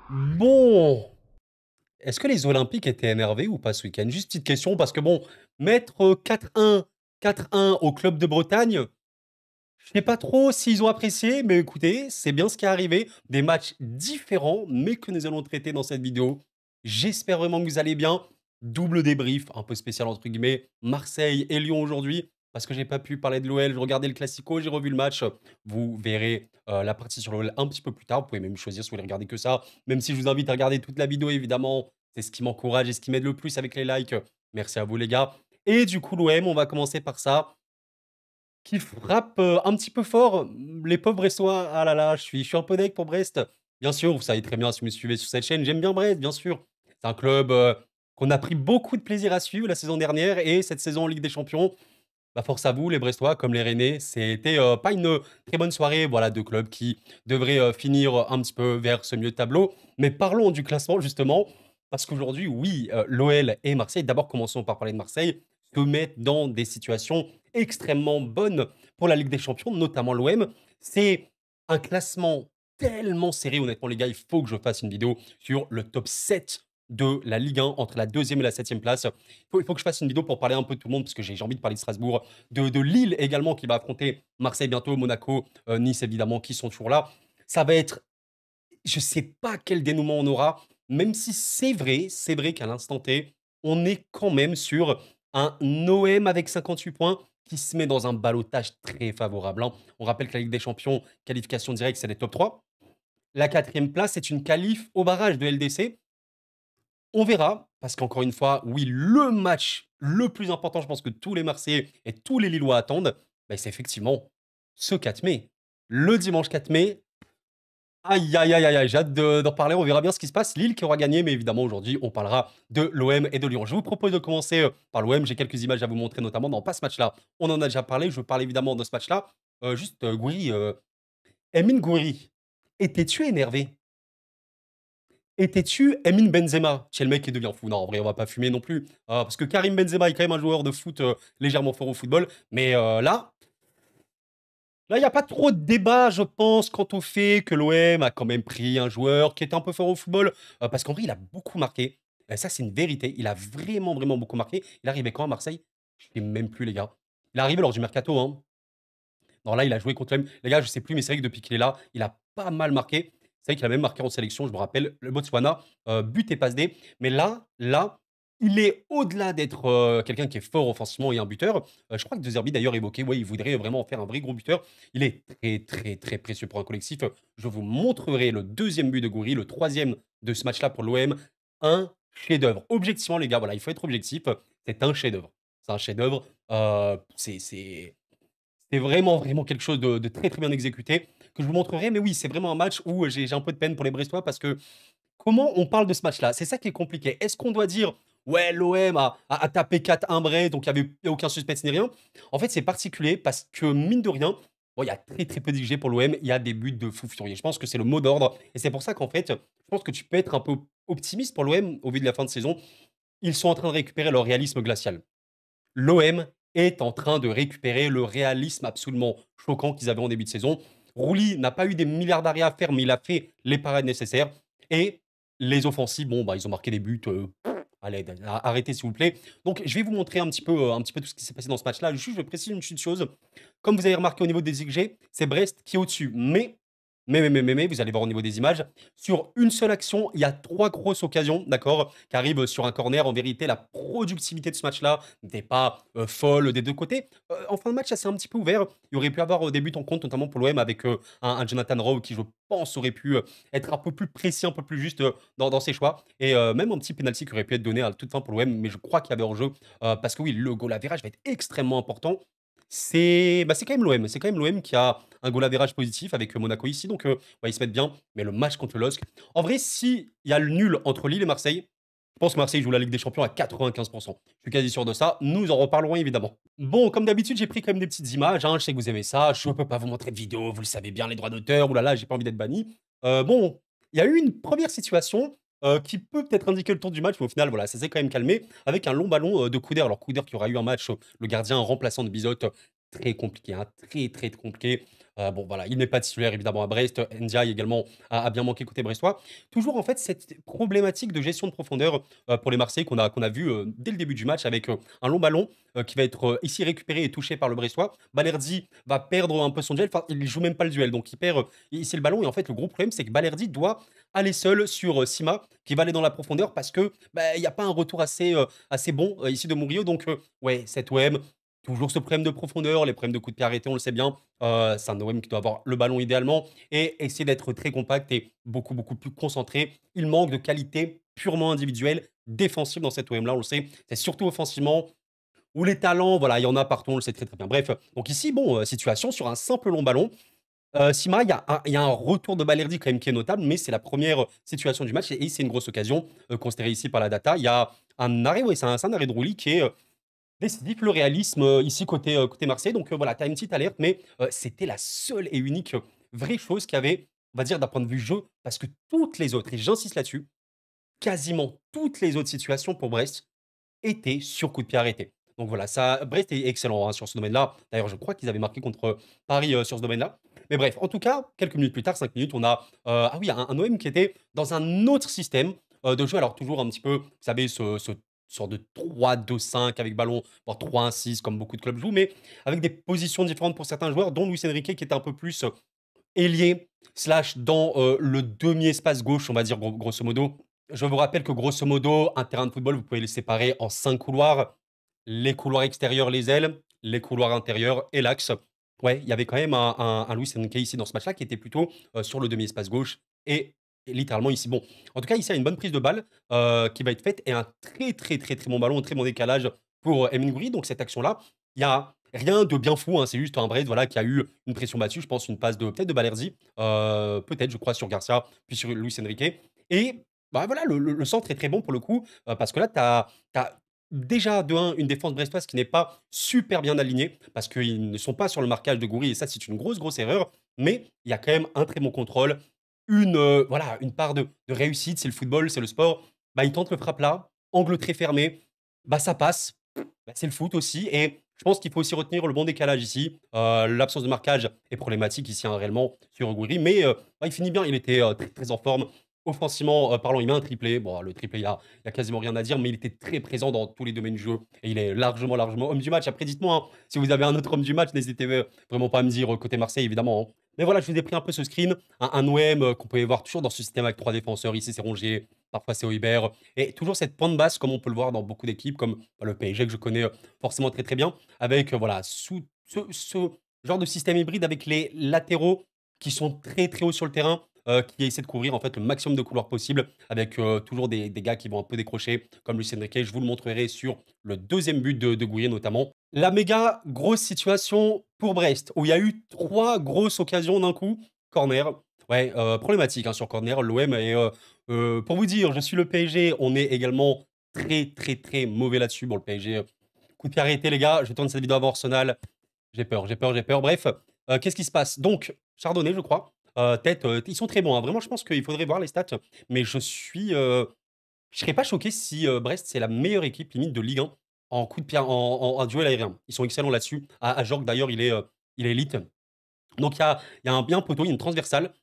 Bon, est-ce que les Olympiques étaient énervés ou pas ce week-end? Juste petite question parce que bon, mettre 4-1 au club de Bretagne, je sais pas trop s'ils ont apprécié, mais écoutez, c'est bien ce qui est arrivé. Des matchs différents, mais que nous allons traiter dans cette vidéo. J'espère vraiment que vous allez bien. Double débrief, un peu spécial entre guillemets. Marseille et Lyon aujourd'hui, parce que j'ai pas pu parler de l'OL. Je regardais le Classico, j'ai revu le match. Vous verrez la partie sur l'OL un petit peu plus tard. Vous pouvez même choisir si vous voulez regarder que ça. Même si je vous invite à regarder toute la vidéo, évidemment. C'est ce qui m'encourage et ce qui m'aide le plus avec les likes. Merci à vous les gars. Et du coup, l'OM, on va commencer par ça qui frappe, un petit peu fort, les pauvres Brestois. Ah là là, je suis un peu deg pour Brest. Bien sûr, vous savez très bien si vous me suivez sur cette chaîne, j'aime bien Brest, bien sûr. C'est un club, qu'on a pris beaucoup de plaisir à suivre la saison dernière et cette saison en Ligue des Champions, bah, force à vous les Brestois comme les Rennais, c'était, pas une, très bonne soirée. Voilà 2 clubs qui devraient, finir, un petit peu vers ce milieu de tableau. Mais parlons du classement justement, parce qu'aujourd'hui, oui, l'OL et Marseille, d'abord commençons par parler de Marseille, se mettent dans des situations extrêmement bonnes pour la Ligue des Champions, notamment l'OM. C'est un classement tellement serré, honnêtement les gars, il faut que je fasse une vidéo sur le top 7 de la Ligue 1 entre la 2e et la 7e place. Il faut que je fasse une vidéo pour parler un peu de tout le monde parce que j'ai envie de parler de Strasbourg, de Lille également qui va affronter Marseille bientôt, Monaco, Nice évidemment qui sont toujours là. Ça va être, je sais pas quel dénouement on aura, même si c'est vrai qu'à l'instant T, on est quand même sur un OM avec 58 points qui se met dans un ballottage très favorable, hein. On rappelle que la Ligue des Champions, qualification directe, c'est les top 3. La 4e place, c'est une qualif au barrage de LDC. On verra, parce qu'encore une fois, oui, le match le plus important, je pense que tous les Marseillais et tous les Lillois attendent, bah, c'est effectivement ce 4 mai. Le dimanche 4 mai, aïe, aïe, aïe, aïe, aïe, j'ai hâte d'en parler, on verra bien ce qui se passe. Lille qui aura gagné, mais évidemment aujourd'hui, on parlera de l'OM et de Lyon. Je vous propose de commencer par l'OM, j'ai quelques images à vous montrer, notamment, non pas ce match-là, on en a déjà parlé, je parle évidemment de ce match-là. Juste, Gouiri, Emin Gouiri, étais-tu énervé? Étais-tu Emin Benzema? C'est le mec qui devient fou. Non, en vrai, on va pas fumer non plus. Parce que Karim Benzema est quand même un joueur de foot légèrement fort au football. Mais là, il n'y a pas trop de débat, je pense, quant au fait que l'OM a quand même pris un joueur qui était un peu fort au football. Parce qu'en vrai, il a beaucoup marqué. Et ça, c'est une vérité. Il a vraiment, vraiment beaucoup marqué. Il arrivait quand à Marseille? Je sais même plus, les gars. Il est arrivé lors du mercato, hein. Non, là, il a joué contre l'OM. Les gars, je sais plus, mais c'est vrai que depuis qu'il est là, il a pas mal marqué. C'est vrai qu'il a même marqué en sélection, je me rappelle, le Botswana, but et passe D. Mais là, il est au-delà d'être quelqu'un qui est fort offensivement et un buteur. Je crois que De Zerbi d'ailleurs évoquait, ouais, il voudrait vraiment en faire un vrai gros buteur. Il est très, très, très précieux pour un collectif. Je vous montrerai le deuxième but de Gouiri, le troisième de ce match-là pour l'OM. Un chef-d'œuvre. Objectivement, les gars, voilà, il faut être objectif. C'est un chef-d'œuvre. C'est un chef-d'œuvre. C'est vraiment, vraiment quelque chose de très, très bien exécuté que je vous montrerai. Mais oui, c'est vraiment un match où j'ai un peu de peine pour les Brestois parce que comment on parle de ce match-là? C'est ça qui est compliqué. Est-ce qu'on doit dire, ouais, l'OM a tapé 4-1 Brest, donc il n'y a aucun suspense ni rien? En fait, c'est particulier parce que, mine de rien, bon, il y a très, très peu d'XG pour l'OM. Il y a des buts de fou furieux. Je pense que c'est le mot d'ordre. Et c'est pour ça qu'en fait, je pense que tu peux être un peu optimiste pour l'OM au vu de la fin de saison. Ils sont en train de récupérer leur réalisme glacial. L'OM est en train de récupérer le réalisme absolument choquant qu'ils avaient en début de saison. Rouli n'a pas eu des milliards d'arrêts à faire, mais il a fait les parades nécessaires. Et les offensives, bon, bah, ils ont marqué des buts. Allez, arrêtez s'il vous plaît. Donc, je vais vous montrer un petit peu tout ce qui s'est passé dans ce match-là. Juste, je vais préciser une petite chose. Comme vous avez remarqué au niveau des XG, c'est Brest qui est au-dessus. Mais, vous allez voir au niveau des images, sur une seule action, il y a 3 grosses occasions, d'accord, qui arrivent sur un corner. En vérité, la productivité de ce match-là n'était pas folle des deux côtés. En fin de match, ça s'est un petit peu ouvert. Il y aurait pu avoir des buts en compte, notamment pour l'OM, avec un Jonathan Rowe qui, je pense, aurait pu être un peu plus précis, un peu plus juste dans ses choix. Et même un petit penalty qui aurait pu être donné à toute fin pour l'OM, mais je crois qu'il y avait hors-jeu. Parce que oui, le goal average va être extrêmement important. C'est quand même l'OM. C'est quand même l'OM qui a un goal average positif avec Monaco ici. Donc, ouais, ils se mettent bien. Mais le match contre le LOSC. En vrai, s'il y a le nul entre Lille et Marseille, je pense que Marseille joue la Ligue des Champions à 95%. Je suis quasi sûr de ça. Nous en reparlerons évidemment. Bon, comme d'habitude, j'ai pris quand même des petites images, hein. Je sais que vous aimez ça. Je ne peux pas vous montrer de vidéo. Vous le savez bien, les droits d'auteur. Ouh là là, j'ai pas envie d'être banni. Bon, il y a eu une première situation qui peut peut-être indiquer le tour du match, mais au final, voilà, ça s'est quand même calmé avec un long ballon de Couder. Alors, Couder qui aura eu un match, le gardien remplaçant de Bizot, très compliqué, hein, très, très compliqué. Bon, voilà, il n'est pas titulaire évidemment à Brest. Ndiaye également a bien manqué côté brestois. Toujours en fait cette problématique de gestion de profondeur pour les Marseillais qu'on a vu dès le début du match avec un long ballon qui va être ici récupéré et touché par le Brestois. Balerdi va perdre un peu son duel. Enfin, il joue même pas le duel, donc il perd ici le ballon. Et en fait, le gros problème, c'est que Balerdi doit aller seul sur Sima, qui va aller dans la profondeur parce que bah, il n'y a pas un retour assez bon ici de Murillo. Donc, ouais, cet OM, toujours ce problème de profondeur, les problèmes de coups de pied arrêtés, on le sait bien. C'est un OM qui doit avoir le ballon idéalement et essayer d'être très compact et beaucoup, beaucoup plus concentré. Il manque de qualité purement individuelle, défensive dans cet OM-là, on le sait. C'est surtout offensivement où les talents, voilà, il y en a partout, on le sait très, très bien. Bref, donc ici, bon, situation sur un simple long ballon. Sima, il y a un retour de Balerdi quand même qui est notable, mais c'est la première situation du match et c'est une grosse occasion considérée ici par la data. Il y a un arrêt, oui, c'est un arrêt de Rouli qui est décisif, le réalisme ici côté Marseille. Donc voilà, tu as une petite alerte, mais c'était la seule et unique vraie chose qu'il y avait, on va dire, d'un point de vue jeu, parce que toutes les autres, et j'insiste là-dessus, quasiment toutes les autres situations pour Brest étaient sur coup de pied arrêté. Donc voilà, ça, Brest est excellent sur ce domaine-là. D'ailleurs, je crois qu'ils avaient marqué contre Paris sur ce domaine-là. Mais bref, en tout cas, quelques minutes plus tard, 5 minutes, on a ah oui, un OM qui était dans un autre système de jeu. Alors toujours un petit peu, vous savez, ce sorte de 3-2-5 avec ballon, voire 3-1-6 comme beaucoup de clubs jouent, mais avec des positions différentes pour certains joueurs, dont Luis Enrique qui était un peu plus ailier slash dans le demi-espace gauche, on va dire grosso modo. Je vous rappelle que grosso modo, un terrain de football, vous pouvez le séparer en 5 couloirs. Les couloirs extérieurs, les ailes, les couloirs intérieurs et l'axe. Ouais, il y avait quand même un Luis Enrique ici dans ce match-là qui était plutôt sur le demi-espace gauche et littéralement ici. Bon, en tout cas, ici, il y a une bonne prise de balle qui va être faite et un très, très, très, très bon ballon, un très bon décalage pour Emin Gouiri. Donc, cette action-là, il y a rien de bien fou, hein, c'est juste un Brest voilà, qui a eu une pression battue, je pense une passe de peut-être de Balerdi, peut-être, je crois, sur Garcia, puis sur Luis Enrique. Et bah, voilà, le centre est très bon pour le coup, parce que là, tu as déjà, de 1, une défense brestoise qui n'est pas super bien alignée, parce qu'ils ne sont pas sur le marquage de Gouiri, et ça, c'est une grosse, grosse erreur. Mais il y a quand même un très bon contrôle, voilà, une part de réussite, c'est le football, c'est le sport. Bah, il tente le frappe là, angle très fermé, bah, ça passe. Bah, c'est le foot aussi. Et je pense qu'il faut aussi retenir le bon décalage ici. L'absence de marquage est problématique ici, hein, réellement, sur Gouiri. Mais bah, il finit bien. Il était très, très en forme. Offensivement parlant, il met un triplé. Bon, le triplé, il y a quasiment rien à dire, mais il était très présent dans tous les domaines du jeu. Et il est largement, largement homme du match. Après, dites-moi, hein, si vous avez un autre homme du match, n'hésitez vraiment pas à me dire côté Marseille, évidemment, hein. Mais voilà, je vous ai pris un peu ce screen. Un OM qu'on pouvait voir toujours dans ce système avec 3 défenseurs. Ici, c'est Rongier. Parfois, c'est Højbjerg. Et toujours cette pointe basse, comme on peut le voir dans beaucoup d'équipes, comme le PSG que je connais forcément très très bien, avec voilà, sous ce genre de système hybride avec les latéraux qui sont très très hauts sur le terrain, qui essaient de couvrir en fait le maximum de couloirs possible, avec toujours des gars qui vont un peu décrocher, comme Lucien Riquet. Je vous le montrerai sur le deuxième but de Gouiri notamment. La méga grosse situation pour Brest, où il y a eu 3 grosses occasions d'un coup. Corner, ouais, problématique hein, sur corner. L'OM est, pour vous dire, je suis le PSG, on est également très très très mauvais là-dessus. Bon, le PSG, coup de pied arrêté, les gars. Je tourne cette vidéo avant Arsenal. J'ai peur, j'ai peur, j'ai peur. Bref, qu'est-ce qui se passe? Donc, Chardonnay, je crois. Tête, ils sont très bons, hein. Vraiment, je pense qu'il faudrait voir les stats. Mais je serais pas choqué si Brest, c'est la meilleure équipe, limite, de Ligue 1 en coup de pied, en duel aérien. Ils sont excellents là-dessus. À Jorg, d'ailleurs, il est élite. Donc, il y a bien un poteau, il y a une transversale.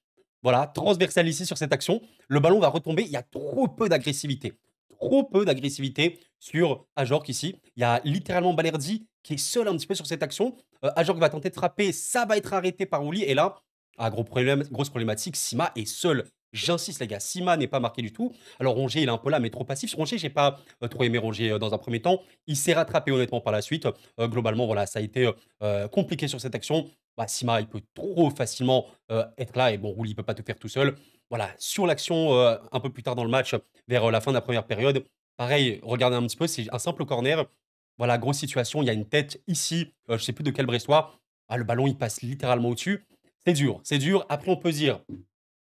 Voilà, transversale ici sur cette action. Le ballon va retomber. Il y a trop peu d'agressivité. Trop peu d'agressivité sur Ajorc ici. Il y a littéralement Balerdi qui est seul un petit peu sur cette action. Ajorc va tenter de frapper. Ça va être arrêté par Ouli. Et là, gros problème, grosse problématique. Sima est seul. J'insiste, les gars. Sima n'est pas marqué du tout. Alors, Rongier, il est un peu là, mais trop passif. Rongier, j'ai pas trop aimé Rongier dans un premier temps. Il s'est rattrapé honnêtement par la suite. Globalement, voilà, ça a été compliqué sur cette action. Bah, Sima, il peut trop facilement être là. Et bon, Rouli, il peut pas tout faire tout seul. Voilà, sur l'action un peu plus tard dans le match, vers la fin de la première période, pareil, regardez un petit peu, c'est un simple corner. Voilà, grosse situation. Il y a une tête ici, je sais plus de quel Brestois. Ah, le ballon, il passe littéralement au-dessus. C'est dur, c'est dur. Après, on peut se dire,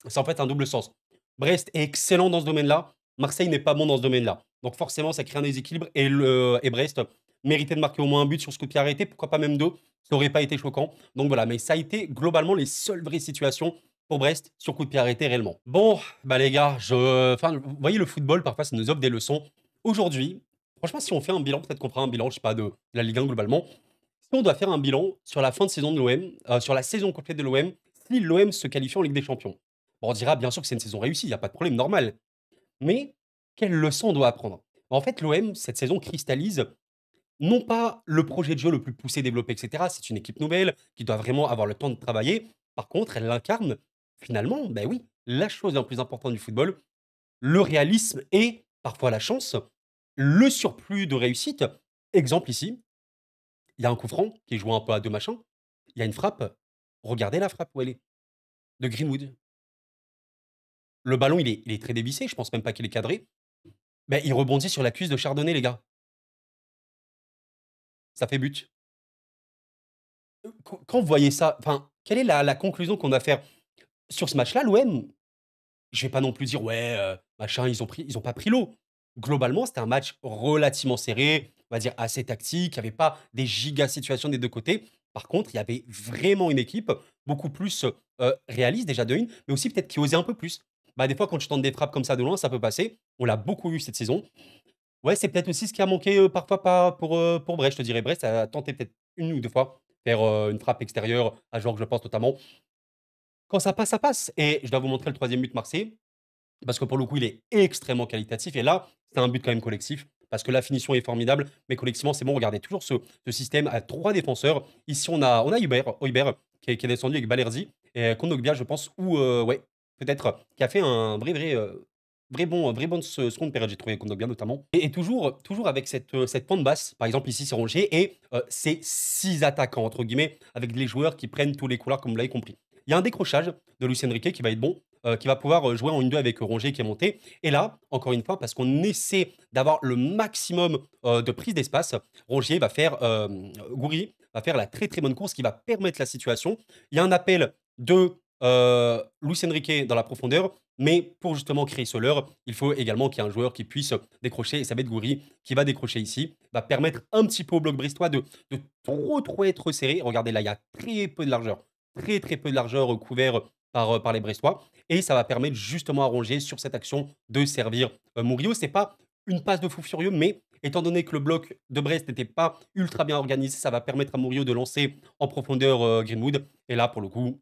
c'est en fait un double sens. Brest est excellent dans ce domaine-là. Marseille n'est pas bon dans ce domaine-là. Donc forcément, ça crée un déséquilibre. Et Brest méritait de marquer au moins un but sur ce coup de pied arrêté. Pourquoi pas même deux? Ça n'aurait pas été choquant. Donc voilà, mais ça a été globalement les seules vraies situations pour Brest sur coup de pied arrêté réellement. Bon, bah les gars, enfin, vous voyez le football, parfois ça nous offre des leçons. Aujourd'hui, franchement, si on fait un bilan, peut-être qu'on fera un bilan, je sais pas, de la Ligue 1 globalement. Si on doit faire un bilan sur la fin de saison de l'OM, sur la saison complète de l'OM, si l'OM se qualifie en Ligue des Champions. Bon, on dira bien sûr que c'est une saison réussie, il y a pas de problème, normal. Mais quelle leçon on doit apprendre? En fait, l'OM, cette saison, cristallise non pas le projet de jeu le plus poussé, développé, et cetera. C'est une équipe nouvelle qui doit vraiment avoir le temps de travailler. Par contre, elle incarne finalement, ben oui, la chose la plus importante du football, le réalisme et parfois la chance, le surplus de réussite. Exemple ici, il y a un coup franc qui est joué un peu à 2 machins. Il y a une frappe. Regardez la frappe où elle est, de Greenwood. Le ballon, il est très dévissé, je pense même pas qu'il est cadré. Ben il rebondit sur la cuisse de Chardonnay, les gars. Ça fait but. Quand vous voyez ça, enfin, quelle est la conclusion qu'on va faire? Sur ce match-là, l'OM, je vais pas non plus dire: «Ouais, machin, ils ont pas pris l'eau». Globalement, c'était un match relativement serré, on va dire assez tactique, il y avait pas des giga situations des 2 côtés. Par contre, il y avait vraiment une équipe beaucoup plus, réaliste déjà de 1, mais aussi peut-être qui osait un peu plus. Bah, des fois, quand tu tentes des frappes comme ça de loin, ça peut passer. On l'a beaucoup vu cette saison. Ouais, c'est peut-être aussi ce qui a manqué, parfois pas pour Brest, je te dirais. Brest a tenté peut-être 1 ou 2 fois faire, une frappe extérieure à Georges, je pense notamment. Quand ça passe et je dois vous montrer le 3e but marseillais, parce que pour le coup, il est extrêmement qualitatif et là, c'est un but quand même collectif parce que la finition est formidable, mais collectivement, c'est bon. Regardez toujours ce système à 3 défenseurs. Ici, on a Højbjerg qui est descendu avec Balerdi et Kondogbia, je pense, ou ouais, peut-être, qui a fait un vrai bon seconde période, j'ai trouvé Kondogbia notamment et toujours avec cette pente basse. Par exemple, ici, c'est Rongier et c'est 6 attaquants entre guillemets avec les joueurs qui prennent tous les couloirs comme vous l'avez compris. Il y a un décrochage de Luis Enrique qui va être bon, qui va pouvoir, jouer en 1-2 avec Rongier qui est monté et là, encore une fois, parce qu'on essaie d'avoir le maximum, de prise d'espace, Rongier va faire, Gouiri va faire la très, très bonne course qui va permettre la situation. Il y a un appel de, Luis Enrique dans la profondeur, mais pour justement créer ce leurre, il faut également qu'il y ait un joueur qui puisse décrocher et ça va être Gouiri qui va décrocher ici, va permettre un petit peu au bloc brestois de trop être serré. Regardez là, il y a très peu de largeur, très, très peu de largeur, couvert par les Brestois et ça va permettre justement à Rongier, sur cette action, de servir, Murillo. C'est pas une passe de fou furieux, mais étant donné que le bloc de Brest n'était pas ultra bien organisé, ça va permettre à Murillo de lancer en profondeur, Greenwood et là, pour le coup,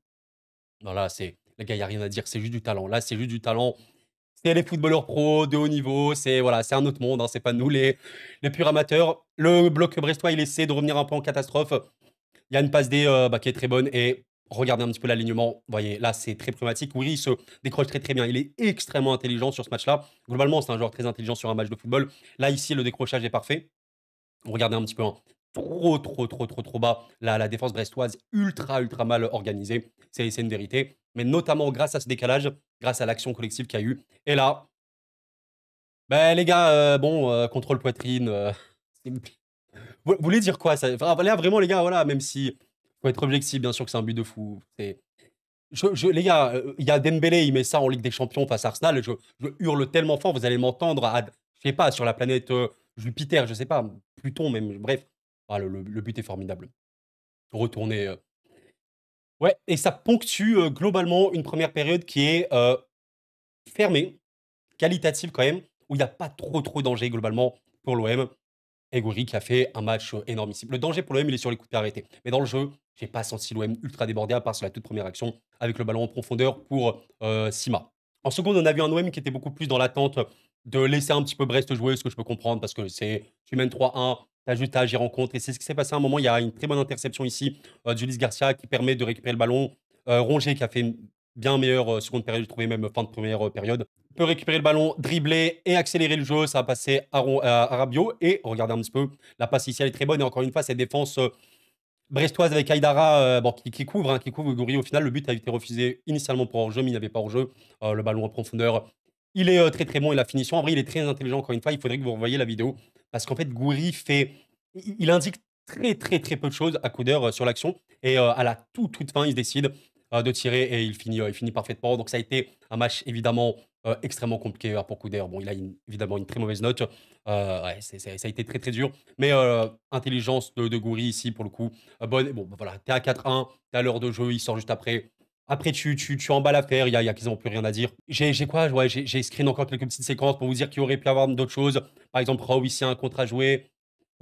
voilà, c'est les gars, il y a rien à dire, c'est juste du talent. Là, c'est juste du talent. C'est les footballeurs pros de haut niveau, c'est voilà, c'est un autre monde, hein, c'est pas nous les purs amateurs. Le bloc brestois, il essaie de revenir un peu en catastrophe. Il y a une passe D, bah, qui est très bonne et regardez un petit peu l'alignement. Vous voyez, là, c'est très problématique. Oui, il se décroche très, très bien. Il est extrêmement intelligent sur ce match-là. Globalement, c'est un joueur très intelligent sur un match de football. Là, ici, le décrochage est parfait. Regardez un petit peu, hein, trop bas. La défense brestoise, ultra mal organisée. C'est une vérité. Mais notamment grâce à ce décalage, grâce à l'action collective qu'il y a eu. Et là, ben les gars, bon, contrôle poitrine, s'il vous plaît. Vous voulez dire quoi ça? Enfin, là, vraiment, les gars, voilà, même si faut être objectif, bien sûr que c'est un but de fou. C'est les gars, il y a Dembélé, il met ça en Ligue des Champions face à Arsenal. Je hurle tellement fort, vous allez m'entendre je sais pas, sur la planète Jupiter, je sais pas, Pluton même, bref. Ah, le but est formidable. Retourner. Ouais, et ça ponctue globalement une première période qui est fermée, qualitative quand même, où il n'y a pas trop de danger globalement pour l'OM. Et Gouiri qui a fait un match, énormissime. Le danger pour l'OM, il est sur les coups de pied arrêtés. Mais dans le jeu, j'ai pas senti l'OM ultra débordé à part sur la toute première action avec le ballon en profondeur pour, Sima. En seconde, on a vu un OM qui était beaucoup plus dans l'attente de laisser un petit peu Brest jouer, ce que je peux comprendre parce que tu mènes 3-1, tu as juste à agir en contre et c'est ce qui s'est passé à un moment. Il y a une très bonne interception ici, d'Ulysse Garcia qui permet de récupérer le ballon. Rongier qui a fait une bien meilleure, seconde période, je trouvais même fin de première période. Peut récupérer le ballon, dribbler et accélérer le jeu. Ça va passer à Rabiot. Et regardez un petit peu, la passe ici, elle est très bonne. Et encore une fois, cette défense brestoise avec Aïdara bon, qui couvre, qui couvre Gouiri. Au final, le but a été refusé initialement pour hors-jeu, mais il n'y avait pas hors-jeu. Le ballon en profondeur. Il est très bon et la finition. En vrai, il est très intelligent. Encore une fois, il faudrait que vous revoyiez la vidéo. Parce qu'en fait, Gouiri fait. Il indique très peu de choses à coup d'heure sur l'action. Et à la toute fin, il se décide de tirer et il finit parfaitement. Donc ça a été un match évidemment extrêmement compliqué pour Couder. Bon, il a évidemment une très mauvaise note. Ouais, ça a été très dur. Mais intelligence de Gouiri ici pour le coup. Bonne. Bon, bah, voilà, t'es à 4-1, t'es à l'heure de jeu, il sort juste après. Après, tu emballes l'affaire, il y a quasiment plus rien à dire. J'ai quoi? Ouais, j'ai screen encore quelques petites séquences pour vous dire qu'il aurait pu y avoir d'autres choses. Par exemple, Raoult ici, un contre à jouer.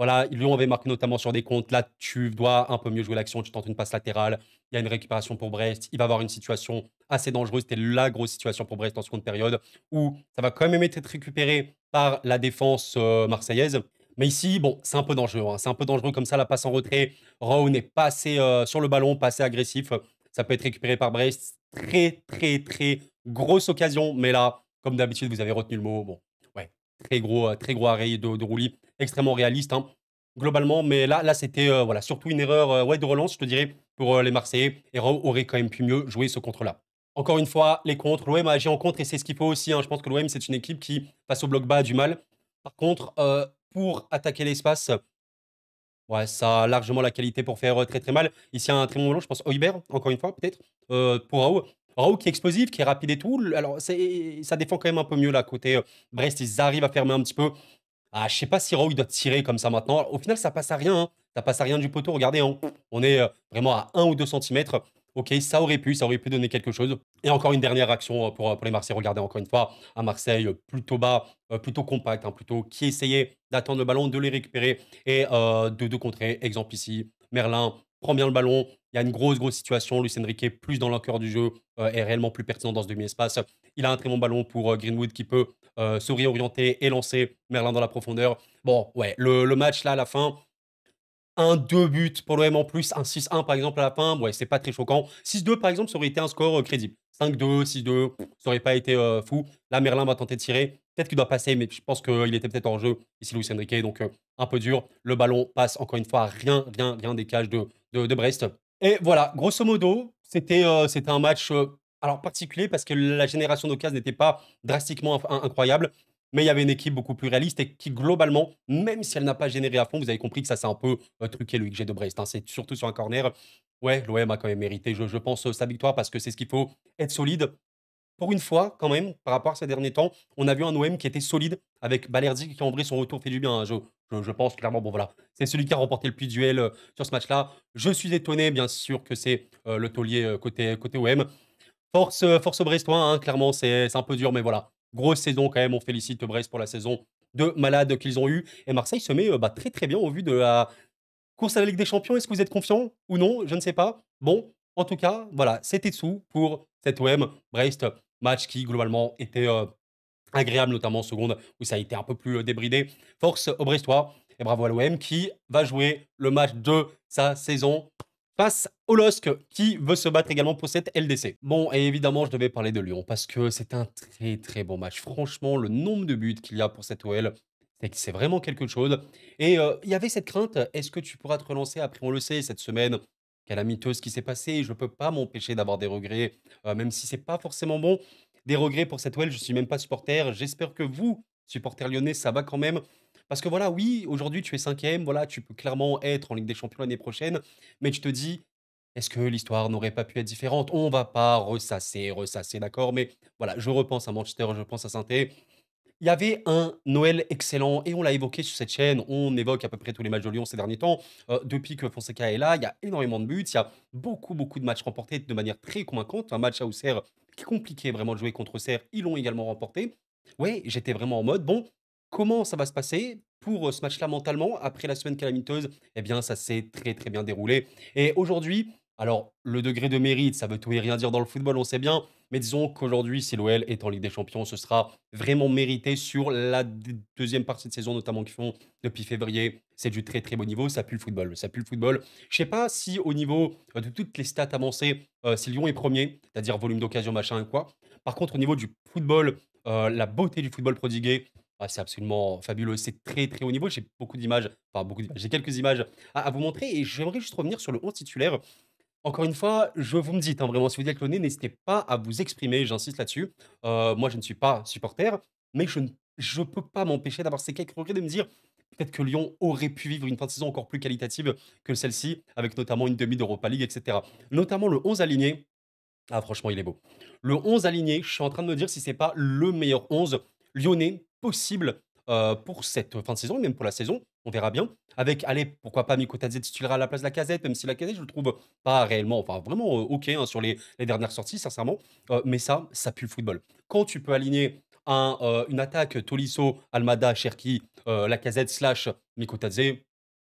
Voilà, Lyon avait marqué notamment sur des comptes. Là, tu dois un peu mieux jouer l'action. Tu tentes une passe latérale. Il y a une récupération pour Brest. Il va avoir une situation assez dangereuse. C'était la grosse situation pour Brest en seconde période où ça va quand même être récupéré par la défense marseillaise. Mais ici, bon, c'est un peu dangereux, hein. C'est un peu dangereux comme ça, la passe en retrait. Raoult n'est pas assez sur le ballon, pas assez agressif. Ça peut être récupéré par Brest. Très, très, très grosse occasion. Mais là, comme d'habitude, vous avez retenu le mot. Bon, ouais, très gros arrêt de Roulis. Extrêmement réaliste, hein, globalement. Mais là c'était voilà, surtout une erreur ouais, de relance, je te dirais, pour les Marseillais. Et Raoult aurait quand même pu mieux jouer ce contre-là. Encore une fois, les contres. L'OM a agi en contre et c'est ce qu'il faut aussi, hein. Je pense que l'OM, c'est une équipe qui, face au bloc bas, a du mal. Par contre, pour attaquer l'espace, ouais, ça a largement la qualité pour faire très très mal. Ici, un très bon ballon, je pense Højbjerg, encore une fois, peut-être, pour Raoult. Raoult qui est explosif, qui est rapide et tout. Alors, ça défend quand même un peu mieux là, côté Brest. Ils arrivent à fermer un petit peu. Ah, je sais pas si Raoult il doit tirer comme ça maintenant. Au final, ça passe à rien, hein. Ça passe à rien du poteau. Regardez, hein. On est vraiment à 1 ou 2 centimètres. Ok, ça aurait pu donner quelque chose. Et encore une dernière action pour les Marseillais. Regardez encore une fois, à Marseille, plutôt bas, plutôt compact, hein, plutôt qui essayait d'attendre le ballon, de les récupérer et de contrer. Exemple ici, Merlin prend bien le ballon. Il y a une grosse situation. Luis Enrique, plus dans le cœur du jeu, est réellement plus pertinent dans ce demi-espace. Il a un très bon ballon pour Greenwood qui peut se réorienter et lancer Merlin dans la profondeur. Bon, ouais, le match là à la fin, un 2 buts pour l'OM en plus, un 6-1 par exemple à la fin, ouais, c'est pas très choquant. 6-2 par exemple, ça aurait été un score crédible. 5-2, 6-2, ça aurait pas été fou. Là, Merlin va tenter de tirer. Peut-être qu'il doit passer, mais je pense qu'il était peut-être en jeu ici, Luis Enrique, donc un peu dur. Le ballon passe encore une fois, rien des cages de Brest. Et voilà, grosso modo, c'était un match alors particulier parce que la génération d'occasions n'était pas drastiquement incroyable. Mais il y avait une équipe beaucoup plus réaliste et qui, globalement, même si elle n'a pas généré à fond, vous avez compris que ça, c'est un peu truqué le XG de Brest, hein. C'est surtout sur un corner. Ouais, l'OM a quand même mérité, je pense, sa victoire parce que c'est ce qu'il faut, être solide. Pour une fois, quand même, par rapport à ces derniers temps, on a vu un OM qui était solide avec Balerdi qui, en vrai, son retour fait du bien, hein. Je pense clairement, bon voilà, c'est celui qui a remporté le plus de duels sur ce match-là. Je suis étonné, bien sûr, que c'est le taulier côté OM. Force aux Brestois, hein, clairement, c'est un peu dur, mais voilà. Grosse saison quand même, on félicite Brest pour la saison de malade qu'ils ont eu. Et Marseille se met bah, très très bien au vu de la course à la Ligue des Champions. Est-ce que vous êtes confiant ou non? Je ne sais pas. Bon, en tout cas, voilà, c'était dessous pour cet OM Brest, match qui globalement était agréable, notamment en seconde, où ça a été un peu plus débridé. Force aux Brestois et bravo à l'OM qui va jouer le match de sa saison face au LOSC qui veut se battre également pour cette LDC. Bon, et évidemment, je devais parler de Lyon parce que c'est un très très bon match. Franchement, le nombre de buts qu'il y a pour cette OL, c'est vraiment quelque chose. Et il y avait cette crainte, est-ce que tu pourras te relancer après, on le sait, cette semaine calamiteuse qui s'est passée, je ne peux pas m'empêcher d'avoir des regrets, même si c'est pas forcément bon. Des regrets pour cette OL, je suis même pas supporter. J'espère que vous, supporters lyonnais, ça va quand même. Parce que voilà, oui, aujourd'hui tu es cinquième, voilà, tu peux clairement être en Ligue des Champions l'année prochaine, mais tu te dis, est-ce que l'histoire n'aurait pas pu être différente? On va pas ressasser, d'accord? Mais voilà, je repense à Manchester, je pense à saint. Il y avait un Noël excellent et on l'a évoqué sur cette chaîne. On évoque à peu près tous les matchs de Lyon ces derniers temps. Depuis que Fonseca est là, il y a énormément de buts. Il y a beaucoup de matchs remportés de manière très convaincante. Un match à Auxerre qui est compliqué vraiment de jouer contre Auxerre. Ils l'ont également remporté. Ouais, j'étais vraiment en mode, bon, comment ça va se passer pour ce match-là mentalement après la semaine calamiteuse? Eh bien, ça s'est très très bien déroulé. Et aujourd'hui, alors le degré de mérite, ça veut tout et rien dire dans le football, on sait bien. Mais disons qu'aujourd'hui, si l'OL est en Ligue des Champions, ce sera vraiment mérité sur la deuxième partie de saison, notamment qu'ils font depuis février. C'est du très très beau niveau, ça pue le football. Ça pue le football. Je sais pas si au niveau de toutes les stats avancées, si Lyon est premier, c'est-à-dire volume d'occasion, machin, quoi. Par contre, au niveau du football, la beauté du football prodigué, ah, c'est absolument fabuleux. C'est très très haut niveau. J'ai beaucoup d'images, enfin beaucoup d'images, j'ai quelques images à vous montrer et j'aimerais juste revenir sur le 11 titulaire. Encore une fois, vous me dites, hein, vraiment, si vous êtes lyonnais, n'hésitez pas à vous exprimer, j'insiste là-dessus. Moi, je ne suis pas supporter, mais je peux pas m'empêcher d'avoir ces quelques regrets de me dire peut-être que Lyon aurait pu vivre une fin de saison encore plus qualitative que celle-ci, avec notamment une demi d'Europa League, et cetera. Notamment le 11 aligné. Ah, franchement, il est beau. Le 11 aligné, je suis en train de me dire si c'est pas le meilleur 11 lyonnais possible pour cette fin de saison, et même pour la saison. On verra bien. Avec, allez, pourquoi pas Mikotadze titulaire à la place de la casette, même si la casette, je le trouve pas réellement, enfin vraiment OK hein, sur les dernières sorties, sincèrement. Mais ça pue le football. Quand tu peux aligner une attaque Tolisso, Almada, Cherki, la casette slash Mikotadze,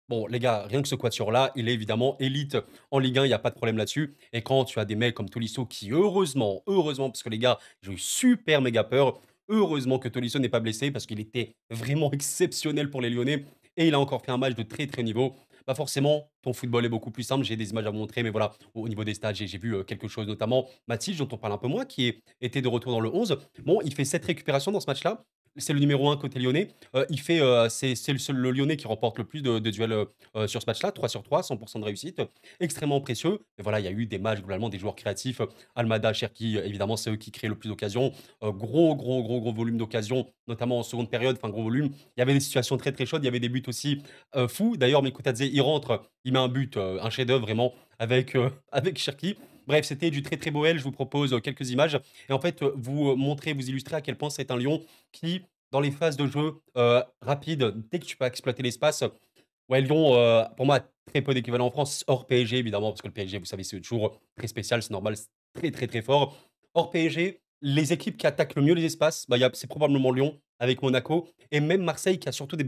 Bon, les gars, rien que ce quatuor-là, il est évidemment élite en Ligue 1, il y a pas de problème là-dessus et quand tu as des mecs comme Tolisso qui heureusement, parce que les gars, j'ai eu super méga peur, heureusement que Tolisso n'est pas blessé parce qu'il était vraiment exceptionnel pour les Lyonnais et il a encore fait un match de très, très haut niveau. Bah, forcément, ton football est beaucoup plus simple. J'ai des images à vous montrer, mais voilà, au niveau des stats, j'ai vu, quelque chose, notamment Mathis, dont on parle un peu moins, qui était de retour dans le 11. Bon, il fait 7 récupérations dans ce match-là. C'est le numéro un côté lyonnais. C'est le Lyonnais qui remporte le plus de duels, sur ce match-là, 3 sur 3, 100 de réussite, extrêmement précieux. Et voilà, il y a eu des matchs globalement, des joueurs créatifs, Almada, Cherki, évidemment, c'est eux qui créent le plus d'occasions. Gros volume d'occasions, notamment en seconde période, enfin gros volume. Il y avait des situations très, très chaudes, il y avait des buts aussi, fous. D'ailleurs, Mikotadze, il rentre, il met un but, un chef-d'œuvre vraiment avec, avec Cherki. Bref, c'était du très, très beau L. Je vous propose, quelques images et en fait, vous montrer, vous illustrer à quel point c'est un Lyon qui, dans les phases de jeu, rapides, dès que tu peux exploiter l'espace, ouais, Lyon, pour moi, très peu d'équivalent en France, hors PSG évidemment, parce que le PSG, vous savez, c'est toujours très spécial, c'est normal, c'est très, très, très fort. Hors PSG, les équipes qui attaquent le mieux les espaces, bah, c'est probablement Lyon avec Monaco et même Marseille qui a surtout des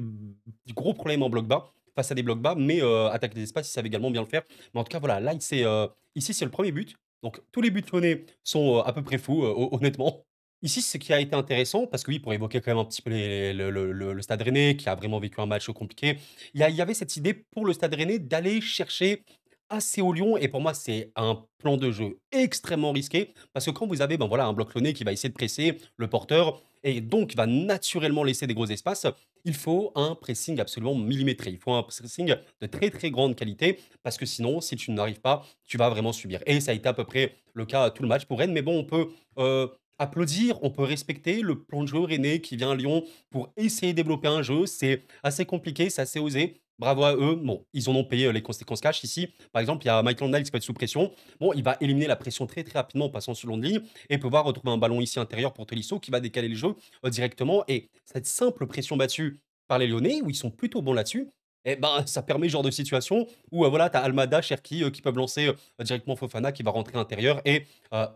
gros problèmes en bloc bas, face à des blocs bas, mais attaquer les espaces, ils savent également bien le faire. Mais en tout cas, voilà, là, ici, c'est le premier but. Donc tous les buts lyonnais sont, à peu près fous, honnêtement. Ici, ce qui a été intéressant, parce que oui, pour évoquer quand même un petit peu le Stade Rennais, qui a vraiment vécu un match compliqué, il y avait cette idée pour le Stade Rennais d'aller chercher assez au Lyon et pour moi, c'est un plan de jeu extrêmement risqué parce que quand vous avez, ben, voilà, un bloc lyonnais qui va essayer de presser le porteur et donc va naturellement laisser des gros espaces, il faut un pressing absolument millimétré. Il faut un pressing de très, très grande qualité parce que sinon, si tu n'arrives pas, tu vas vraiment subir et ça a été à peu près le cas tout le match pour Rennes. Mais bon, on peut, applaudir, on peut respecter le plan de jeu rennais qui vient à Lyon pour essayer de développer un jeu. C'est assez compliqué, c'est assez osé. Bravo à eux. Bon, ils en ont payé les conséquences cash ici. Par exemple, il y a Michael Niles qui va être sous pression. Bon, il va éliminer la pression très très rapidement en passant sur long de ligne et pouvoir retrouver un ballon ici intérieur pour Tolisso qui va décaler le jeu directement. Et cette simple pression battue par les Lyonnais, où ils sont plutôt bons là-dessus, eh ben, ça permet ce genre de situation où voilà, tu as Almada, Cherki qui peuvent lancer directement Fofana qui va rentrer à l'intérieur. Et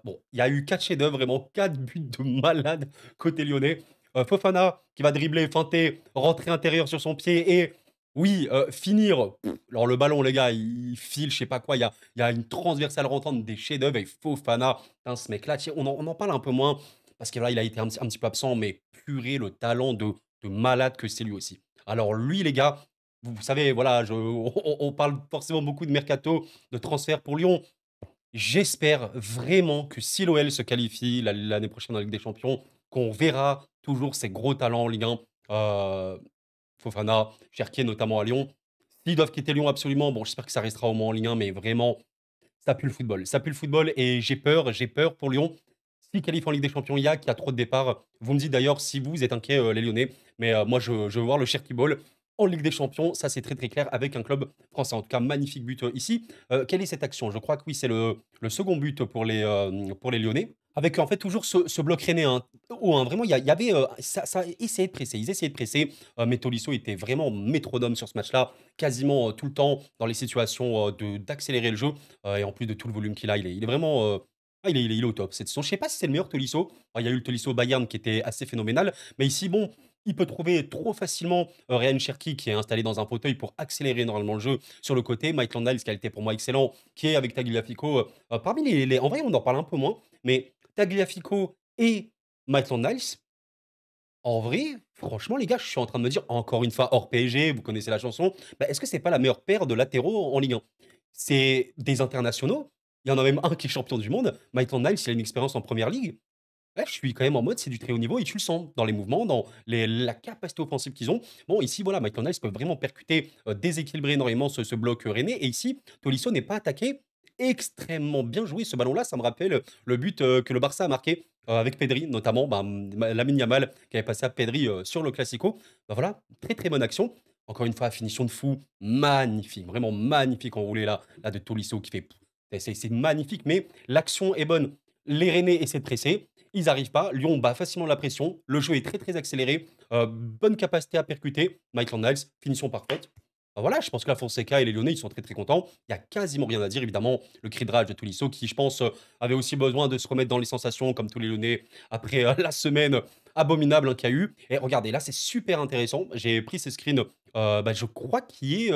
bon, il y a eu 4 chefs-d'œuvre, vraiment 4 buts de malade côté lyonnais. Fofana qui va dribbler, feinter, rentrer intérieur sur son pied et oui, finir. Alors le ballon, les gars, il file, je sais pas quoi. Il y a une transversale rentrante, des chefs-d'œuvre et Fofana. Putain, ce mec-là, on en parle un peu moins parce que là, il a été un petit peu absent, mais purée, le talent de malade que c'est lui aussi. Alors lui, les gars, vous savez, voilà, on parle forcément beaucoup de mercato, de transfert pour Lyon. J'espère vraiment que si l'OL se qualifie l'année prochaine en Ligue des Champions, qu'on verra toujours ces gros talents en Ligue 1, Fofana, Cherki notamment à Lyon. S'ils doivent quitter Lyon absolument, bon, j'espère que ça restera au moins en Ligue 1, mais vraiment, ça pue le football. Ça pue le football et j'ai peur pour Lyon. Si qualifie en Ligue des Champions, qu'il y a trop de départs. Vous me dites d'ailleurs si vous êtes inquiets, les Lyonnais, mais moi, je veux voir le Cherki Ball en Ligue des Champions. Ça, c'est très, très clair avec un club français. En tout cas, magnifique but ici. Quelle est cette action? Je crois que oui, c'est le second but pour les Lyonnais. Avec en fait toujours ce bloc rennais hein, haut, hein. Vraiment, il y avait, ça essayait de presser. Ils essayaient de presser. Mais Tolisso était vraiment métronome sur ce match-là, quasiment tout le temps dans les situations d'accélérer le jeu. Et en plus de tout le volume qu'il a, il est vraiment. Il est au top cette saison. Je sais pas si c'est le meilleur Tolisso. Il y a eu le Tolisso Bayern qui était assez phénoménal. Mais ici, bon, il peut trouver trop facilement Ryan Cherki qui est installé dans un fauteuil pour accélérer normalement le jeu sur le côté. Mike Landals qui a été pour moi excellent, qui est avec Tagliafico. Parmi en vrai, on en parle un peu moins. Mais Tagliafico et Maitland Niles, en vrai, franchement, les gars, je suis en train de me dire, encore une fois, hors PSG, vous connaissez la chanson, bah, est-ce que c'est pas la meilleure paire de latéraux en Ligue 1? C'est des internationaux. Il y en a même un qui est champion du monde. Maitland Niles, il a une expérience en première ligue. Là, je suis quand même en mode, c'est du très haut niveau et tu le sens dans les mouvements, dans la capacité offensive qu'ils ont. Bon, ici, voilà, Maitland Niles peut vraiment percuter, déséquilibrer énormément ce bloc rennais. Et ici, Tolisso n'est pas attaqué. Extrêmement bien joué ce ballon-là. Ça me rappelle le but que le Barça a marqué avec Pedri, notamment Lamine Yamal qui avait passé à Pedri sur le Classico. Bah voilà, très très bonne action. Encore une fois, finition de fou, magnifique, vraiment magnifique enroulé là de Tolisso qui fait. C'est magnifique, mais l'action est bonne. Les Rennais essaient de presser, ils arrivent pas. Lyon bat facilement la pression. Le jeu est très très accéléré. Bonne capacité à percuter. Michael Niles, finition parfaite. Bah voilà, je pense que la Fonseca et les Lyonnais, ils sont très très contents. Il y a quasiment rien à dire, évidemment. Le cri de rage de Tolisso, qui, je pense, avait aussi besoin de se remettre dans les sensations, comme tous les Lyonnais, après la semaine abominable hein, qu'il y a eu. Et regardez, là, c'est super intéressant. J'ai pris ces screens, bah, je crois qu'il est.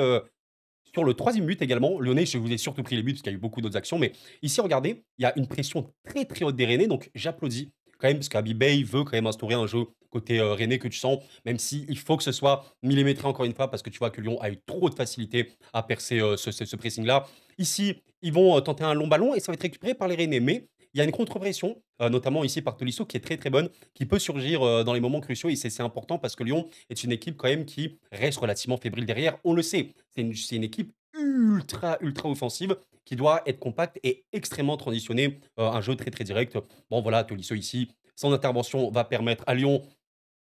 Sur le troisième but également, Lyonnais, je vous ai surtout pris les buts parce qu'il y a eu beaucoup d'autres actions, mais ici, regardez, il y a une pression très, très haute des Rennais, donc j'applaudis quand même parce qu'Habib Bey veut quand même instaurer un jeu côté Rennais que tu sens, même s'il faut que ce soit millimétré encore une fois parce que tu vois que Lyon a eu trop de facilité à percer ce pressing-là. Ici, ils vont tenter un long ballon et ça va être récupéré par les Rennais, mais il y a une contre-pression, notamment ici par Tolisso, qui est très très bonne, qui peut surgir dans les moments cruciaux. Et c'est important parce que Lyon est une équipe quand même qui reste relativement fébrile derrière. On le sait, c'est une équipe ultra ultra offensive qui doit être compacte et extrêmement transitionnée. Un jeu très très direct. Bon voilà, Tolisso ici, son intervention va permettre à Lyon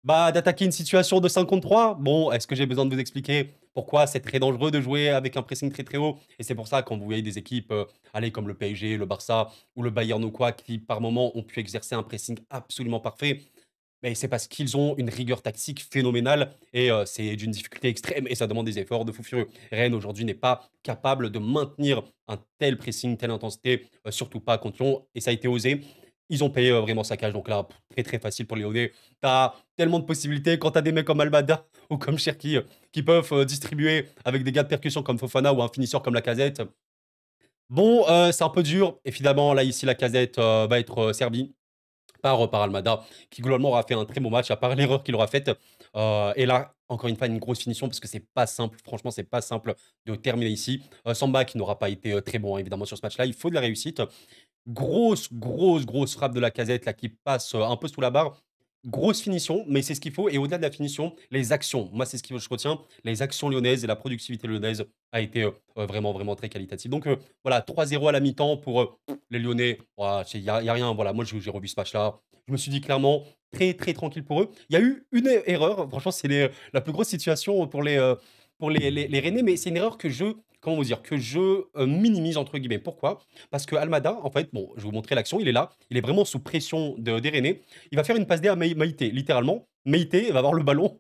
bah, d'attaquer une situation de 5 contre 3. Bon, est-ce que j'ai besoin de vous expliquer pourquoi c'est très dangereux de jouer avec un pressing très très haut? Et c'est pour ça, quand vous voyez des équipes, allez, comme le PSG, le Barça ou le Bayern ou quoi, qui par moment ont pu exercer un pressing absolument parfait, mais c'est parce qu'ils ont une rigueur tactique phénoménale et c'est d'une difficulté extrême et ça demande des efforts de fou furieux. Rennes aujourd'hui n'est pas capable de maintenir un tel pressing, telle intensité, surtout pas contre Lyon et ça a été osé. Ils ont payé vraiment sa cage, donc là, très très facile pour les Lyonnais. T'as tellement de possibilités quand t'as des mecs comme Almada ou comme Cherki qui peuvent distribuer avec des gars de percussion comme Fofana ou un finisseur comme Lacazette. Bon, c'est un peu dur et finalement là ici Lacazette va être servi par Almada, qui globalement aura fait un très bon match, à part l'erreur qu'il aura faite. Et là, encore une fois, une grosse finition, parce que c'est pas simple, franchement, c'est pas simple de terminer ici. Samba, qui n'aura pas été très bon, hein, évidemment, sur ce match-là, il faut de la réussite. Grosse, grosse, grosse frappe de la casette, là, qui passe un peu sous la barre. Grosse finition, mais c'est ce qu'il faut. Et au-delà de la finition, les actions. Moi, c'est ce que je retiens. Les actions lyonnaises et la productivité lyonnaise a été vraiment, vraiment très qualitative. Donc, voilà, 3-0 à la mi-temps pour les Lyonnais. Il n'y a rien. Voilà, moi, j'ai revu ce match-là. Je me suis dit clairement, très, très tranquille pour eux. Il y a eu une erreur. Franchement, c'est la plus grosse situation pour les Rennais, mais c'est une erreur que comment vous dire, que je minimise, entre guillemets. Pourquoi? Parce que Almada, en fait, bon, je vais vous montrer l'action, il est là, il est vraiment sous pression des Rennais. Il va faire une passe D à Maïté, littéralement. Maïté va avoir le ballon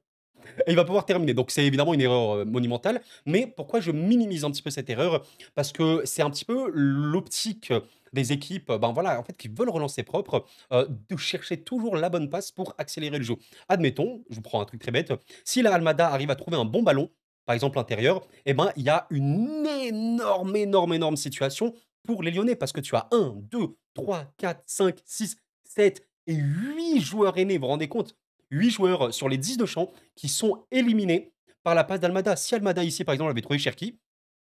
et il va pouvoir terminer. Donc c'est évidemment une erreur monumentale. Mais pourquoi je minimise un petit peu cette erreur? Parce que c'est un petit peu l'optique des équipes, ben voilà, en fait, qui veulent relancer propre, de chercher toujours la bonne passe pour accélérer le jeu. Admettons, je vous prends un truc très bête, si la Almada arrive à trouver un bon ballon, par exemple intérieur, eh ben il y a une énorme, énorme, énorme situation pour les Lyonnais parce que tu as un, 2, 3, 4, 5, 6, 7 et 8 joueurs aînés. Vous vous rendez compte? 8 joueurs sur les 10 de champ qui sont éliminés par la passe d'Almada. Si Almada ici, par exemple, avait trouvé Cherki,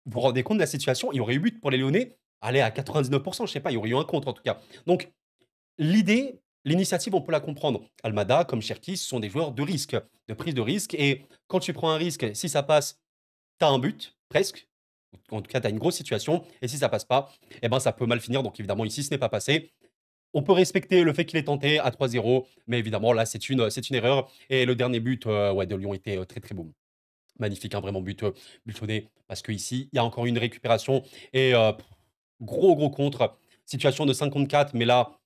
vous vous rendez compte de la situation? Il y aurait eu but pour les Lyonnais. Allez, à 99%, je sais pas, il y aurait eu un contre en tout cas. Donc, l'idée, l'initiative, on peut la comprendre. Almada, comme Cherki, ce sont des joueurs de risque, de prise de risque. Et quand tu prends un risque, si ça passe, tu as un but, presque. En tout cas, tu as une grosse situation. Et si ça passe pas, eh ben, ça peut mal finir. Donc, évidemment, ici, ce n'est pas passé. On peut respecter le fait qu'il est tenté à 3-0, mais évidemment, là, c'est une erreur. Et le dernier but ouais, de Lyon était très, très beau. Magnifique, hein, vraiment but butonné. Parce qu'ici, il y a encore une récupération. Et gros, gros contre. Situation de 54, mais là,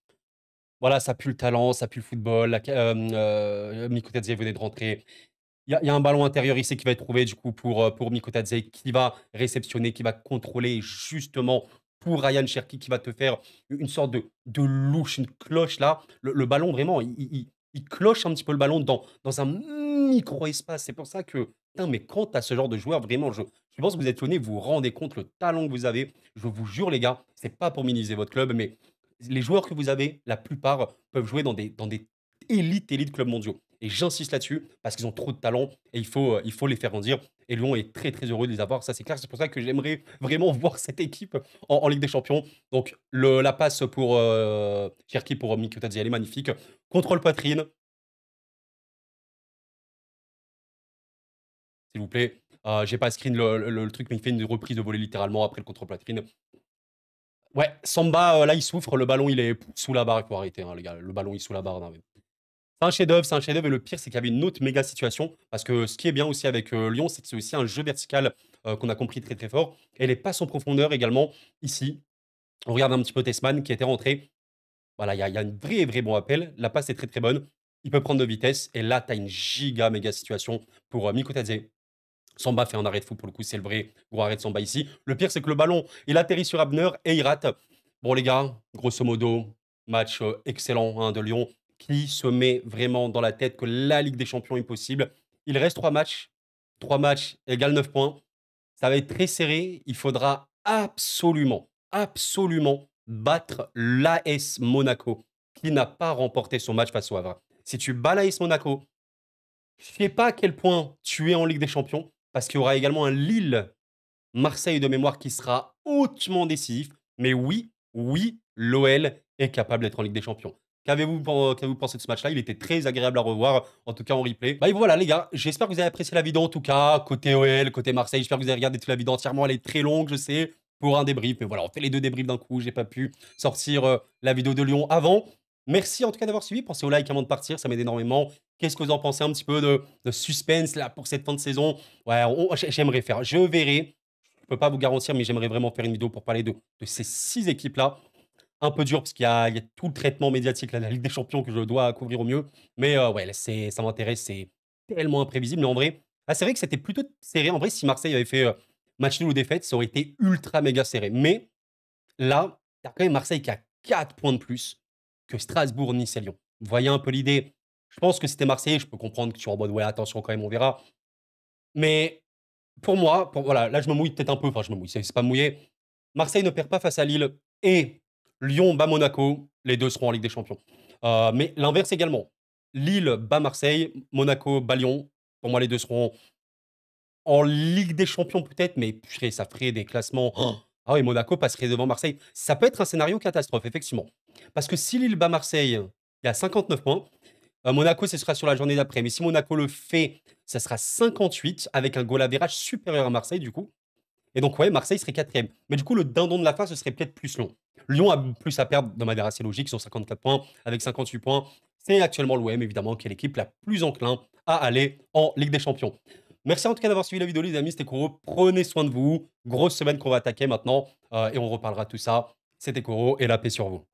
voilà, ça pue le talent, ça pue le football. Mikotadze venait de rentrer. Il y a un ballon intérieur ici qui va être trouvé du coup pour Mikotadze, qui va réceptionner, qui va contrôler justement pour Ryan Cherki, qui va te faire une sorte de louche, une cloche là. Le ballon, vraiment, il cloche un petit peu le ballon dans un micro-espace. C'est pour ça que, putain, mais quand tu as ce genre de joueur, vraiment, je pense que vous êtes étonnés, vous vous rendez compte le talent que vous avez. Je vous jure, les gars, c'est pas pour minimiser votre club, mais les joueurs que vous avez, la plupart peuvent jouer dans des élites clubs mondiaux. Et j'insiste là-dessus parce qu'ils ont trop de talent et il faut les faire grandir. Et Lyon est très très heureux de les avoir, ça c'est clair. C'est pour ça que j'aimerais vraiment voir cette équipe en Ligue des Champions. Donc la passe pour Cherki pour Mikotadze, elle est magnifique. Contrôle poitrine, s'il vous plaît. J'ai pas screen le truc, mais il fait une reprise de volée littéralement après le contrôle poitrine. Ouais, Samba, là il souffre, le ballon il est sous la barre, il faut arrêter, hein, les gars. Le ballon il est sous la barre. Non, mais c'est un chef-d'œuvre, c'est un chef-d'œuvre. Et le pire, c'est qu'il y avait une autre méga situation. Parce que ce qui est bien aussi avec Lyon, c'est que c'est aussi un jeu vertical qu'on a compris très très fort. Et les passes en profondeur également. Ici, on regarde un petit peu Tessman qui était rentré. Voilà, il y a une vraie, vraie bon appel. La passe est très très bonne. Il peut prendre de vitesse. Et là, tu as une giga méga situation pour Mikotadze. Samba fait un arrêt de fou pour le coup, c'est le vrai gros arrêt de Samba ici. Le pire, c'est que le ballon, il atterrit sur Abner et il rate. Bon, les gars, grosso modo, match excellent hein, de Lyon qui se met vraiment dans la tête que la Ligue des Champions est possible. Il reste 3 matchs. 3 matchs égale 9 points. Ça va être très serré. Il faudra absolument, absolument battre l'AS Monaco, qui n'a pas remporté son match face au Havre. Si tu bats l'AS Monaco, je ne sais pas à quel point tu es en Ligue des Champions, parce qu'il y aura également un Lille-Marseille de mémoire qui sera hautement décisif. Mais oui, oui, l'OL est capable d'être en Ligue des Champions. Qu'avez-vous pensé de ce match-là? Il était très agréable à revoir, en tout cas en replay. Bah et voilà les gars, j'espère que vous avez apprécié la vidéo en tout cas, côté OL, côté Marseille. J'espère que vous avez regardé toute la vidéo entièrement, elle est très longue, je sais, pour un débrief. Mais voilà, on fait les deux débriefs d'un coup, j'ai pas pu sortir la vidéo de Lyon avant. Merci en tout cas d'avoir suivi, pensez au like avant de partir, ça m'aide énormément. Qu'est-ce que vous en pensez un petit peu de suspense là pour cette fin de saison? Ouais, j'aimerais faire, je verrai. Je peux pas vous garantir, mais j'aimerais vraiment faire une vidéo pour parler de ces 6 équipes-là. Un peu dur parce qu'il y a tout le traitement médiatique là, de la Ligue des Champions que je dois couvrir au mieux. Mais ouais, ça m'intéresse, c'est tellement imprévisible. Mais en vrai, c'est vrai que c'était plutôt serré. En vrai, si Marseille avait fait match nul ou défaite, ça aurait été ultra méga serré. Mais là, tu as quand même Marseille qui a 4 points de plus que Strasbourg, Nice et Lyon. Vous voyez un peu l'idée? Je pense que c'était Marseille. Je peux comprendre que tu es en mode ouais, attention quand même, on verra. Mais pour moi, voilà, là je me mouille peut-être un peu. Enfin, je me mouille, c'est pas mouillé. Marseille ne perd pas face à Lille et Lyon bat Monaco. Les deux seront en Ligue des Champions. Mais l'inverse également. Lille bat Marseille, Monaco bat Lyon. Pour moi, les deux seront en Ligue des Champions peut-être, mais purée, ça ferait des classements. Oh. Ah oui, Monaco passerait devant Marseille. Ça peut être un scénario catastrophe, effectivement. Parce que si Lille bat Marseille, il y a 59 points. Monaco, ce sera sur la journée d'après. Mais si Monaco le fait, ça sera 58 avec un goal average supérieur à Marseille, du coup. Et donc, ouais, Marseille serait quatrième. Mais du coup, le dindon de la fin, ce serait peut-être plus long. Lyon a plus à perdre de manière assez logique, sur 54 points, avec 58 points. C'est actuellement l'OM, évidemment, qui est l'équipe la plus enclin à aller en Ligue des Champions. Merci en tout cas d'avoir suivi la vidéo, les amis. C'était Koro. Prenez soin de vous. Grosse semaine qu'on va attaquer maintenant. Et on reparlera de tout ça. C'était Koro et la paix sur vous.